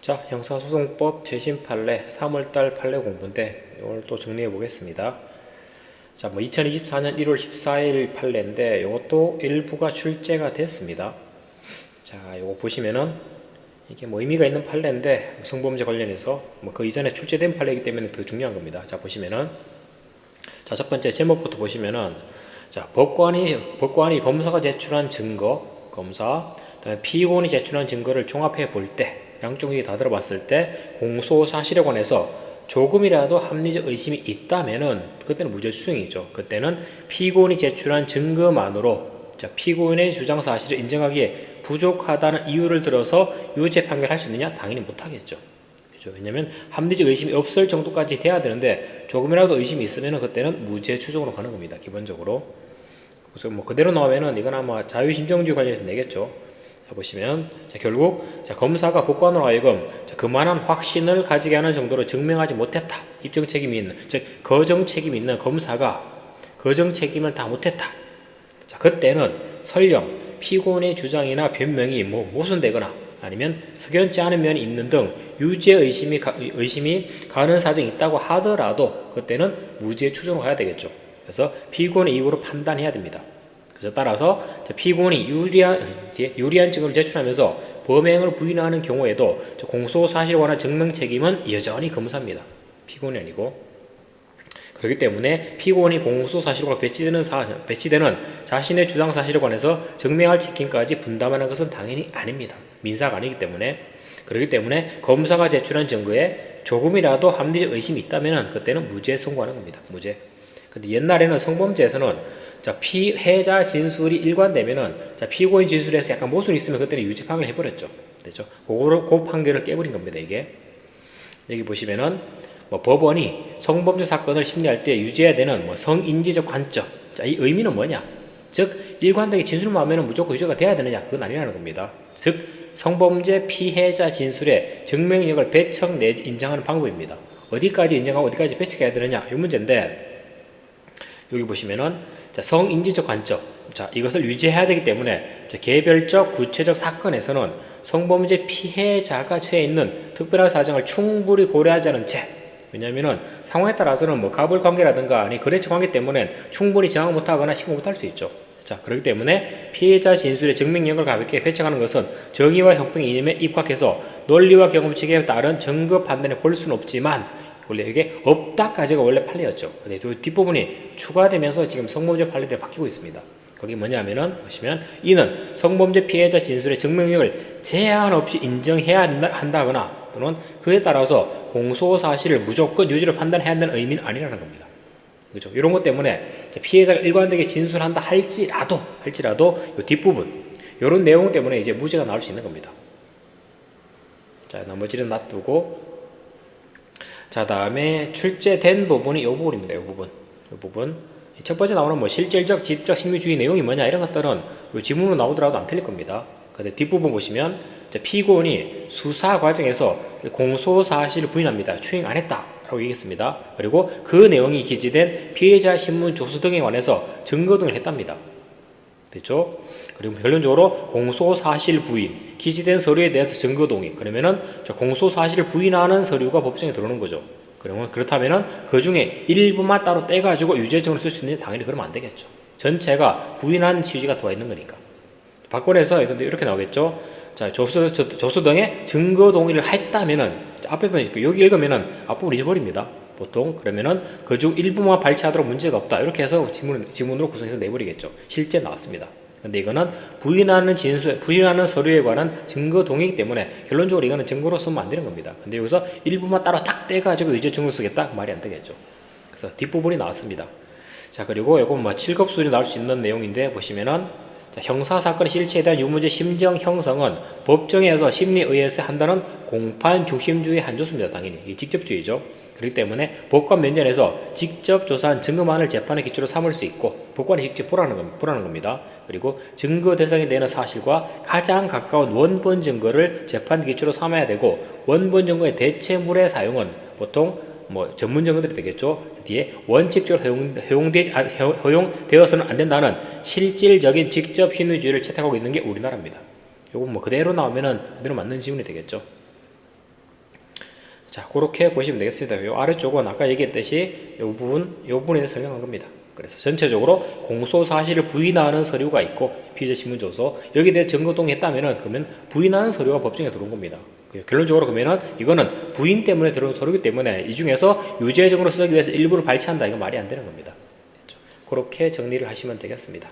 자, 형사소송법 최신 판례 3월달 판례 공부인데 오늘 또 정리해 보겠습니다. 자, 2024년 1월 14일 판례인데 이것도 일부가 출제가 됐습니다. 자, 이거 보시면은 이게 의미가 있는 판례인데 성범죄 관련해서 그 이전에 출제된 판례이기 때문에 더 중요한 겁니다. 자, 보시면은 자, 첫 번째 제목부터 보시면은 자, 법관이 검사가 제출한 증거, 그다음에 피고인이 제출한 증거를 종합해 볼 때 양쪽이 다 들어봤을 때 공소 사실에 관해서 조금이라도 합리적 의심이 있다면은 그때는 무죄 추정이죠. 그때는 피고인이 제출한 증거만으로 자, 피고인의 주장 사실을 인정하기에 부족하다는 이유를 들어서 유죄 판결할 수 있느냐? 당연히 못하겠죠. 그렇죠? 왜냐하면 합리적 의심이 없을 정도까지 돼야 되는데 조금이라도 의심이 있으면은 그때는 무죄 추정으로 가는 겁니다. 기본적으로. 그래서 그대로 나오면은 이건 아마 자유심정주의 관련해서 내겠죠. 자, 보시면 자, 결국 자, 검사가 법관으로 하여금 자, 그만한 확신을 가지게 하는 정도로 증명하지 못했다. 입증 책임이 있는, 즉 거정 책임이 있는 검사가 거정 책임을 다 못했다. 자, 그때는 설령 피고인의 주장이나 변명이 모순되거나 아니면 석연치 않은 면이 있는 등 유죄 의심이 가는 사정이 있다고 하더라도 그때는 무죄 추정으로 가야 되겠죠. 그래서 피고인의 이유로 판단해야 됩니다. 그래서 따라서 피고인이 유리한 증거를 제출하면서 범행을 부인하는 경우에도 공소 사실에 관한 증명 책임은 여전히 검사입니다. 피고인이 아니고. 그렇기 때문에 피고인이 공소 사실과 배치되는 자신의 주장 사실에 관해서 증명할 책임까지 분담하는 것은 당연히 아닙니다. 민사가 아니기 때문에. 그렇기 때문에 검사가 제출한 증거에 조금이라도 합리적 의심이 있다면 그때는 무죄 선고하는 겁니다. 무죄. 근데 옛날에는 성범죄에서는 자, 피해자 진술이 일관되면은 자, 피고인 진술에서 약간 모순이 있으면 그때는 유죄 판결을 해버렸죠. 됐죠? 그 판결을 깨버린 겁니다. 이게 여기 보시면은 법원이 성범죄 사건을 심리할 때 유지해야 되는 성인지적 관점. 자, 이 의미는 뭐냐? 즉 일관되게 진술만 하면은 무조건 유죄가 돼야 되느냐? 그건 아니라는 겁니다. 즉 성범죄 피해자 진술의 증명력을 배척 내지 인정하는 방법입니다. 어디까지 인정하고 어디까지 배척해야 되느냐? 이 문제인데 여기 보시면은 자, 성인지적 관점. 자, 이것을 유지해야 되기 때문에 자, 개별적 구체적 사건에서는 성범죄 피해자가 처해 있는 특별한 사정을 충분히 고려하지 않은 채 왜냐하면은 상황에 따라서는 갑을 관계라든가 아니 거래처 관계 때문에 충분히 정황 못하거나 신고 못할 수 있죠. 자, 그렇기 때문에 피해자 진술의 증명력을 가볍게 배척하는 것은 정의와 형평의 이념에 입각해서 논리와 경험칙에 따른 증거 판단에 볼 수는 없지만 원래 이게 없다까지가 원래 판례였죠. 근데 뒷부분이 추가되면서 지금 성범죄 판례들이 바뀌고 있습니다. 거기 뭐냐면은 보시면 이는 성범죄 피해자 진술의 증명력을 제한 없이 인정해야 한다거나 또는 그에 따라서 공소 사실을 무조건 유죄로 판단해야 한다는 의미는 아니라는 겁니다. 그렇죠? 이런 것 때문에 피해자가 일관되게 진술한다 할지라도 이 뒷부분 이런 내용 때문에 이제 무죄가 나올 수 있는 겁니다. 자, 나머지는 놔두고 자, 다음에 출제된 부분이 이 부분입니다. 이 부분. 첫 번째 나오는 실질적, 지적, 심리주의 내용이 뭐냐 이런 것들은 이 지문으로 나오더라도 안 틀릴 겁니다. 근데 뒷부분 보시면 피고인이 수사 과정에서 공소 사실을 부인합니다. 추행 안 했다라고 얘기했습니다. 그리고 그 내용이 기재된 피해자 신문 조서 등에 관해서 증거 등을 했답니다. 됐죠? 그리고 결론적으로 공소 사실 부인, 기재된 서류에 대해서 증거 동의. 그러면은 공소 사실을 부인하는 서류가 법정에 들어오는 거죠. 그러면 그렇다면은 그 중에 일부만 따로 떼가지고 유죄증을 쓸 수 있는지 당연히 그러면 안 되겠죠. 전체가 부인한 취지가 들어와 있는 거니까. 박권에서 근데 이렇게 나오겠죠. 자, 조서 등의 증거 동의를 했다면은 앞에 보면 여기 읽으면은 앞부분 잊어버립니다. 보통 그러면은 그중 일부만 발췌하도록 문제가 없다. 이렇게 해서 지문으로 구성해서 내버리겠죠. 실제 나왔습니다. 근데 이거는 부인하는 서류에 관한 증거 동의이기 때문에 결론적으로 이거는 증거로 쓰면 안 되는 겁니다. 근데 여기서 일부만 따로 딱 떼가지고 유죄 증거 쓰겠다? 그 말이 안 되겠죠. 그래서 뒷부분이 나왔습니다. 자, 그리고 이건 7급 수준이 나올 수 있는 내용인데 보시면은 자, 형사사건의 실체에 대한 유무죄 심정 형성은 법정에서 심리에 의해서 한다는 공판 중심주의 한조수입니다. 당연히. 이 직접주의죠. 그렇기 때문에 법관 면전에서 직접 조사한 증거만을 재판의 기초로 삼을 수 있고 법관이 직접 보라는 겁니다. 그리고 증거 대상이 되는 사실과 가장 가까운 원본 증거를 재판 기초로 삼아야 되고 원본 증거의 대체물의 사용은 보통 전문 증거들이 되겠죠. 뒤에 원칙적으로 허용되어서는 안 된다는 실질적인 직접 신의주의를 채택하고 있는 게 우리나라입니다. 요거 그대로 나오면은 그대로 맞는 지문이 되겠죠. 자, 그렇게 보시면 되겠습니다. 요 아래쪽은 아까 얘기했듯이 요 부분에 대해서 설명한 겁니다. 그래서 전체적으로 공소 사실을 부인하는 서류가 있고 피의자 신문조서 여기에 대해서 증거 동의했다면은 그러면 부인하는 서류가 법정에 들어온 겁니다. 결론적으로 그러면은 이거는 부인 때문에 들어온 서류이기 때문에 이 중에서 유죄적으로 쓰기 위해서 일부를 발췌한다 이거 말이 안 되는 겁니다. 그렇게 정리를 하시면 되겠습니다.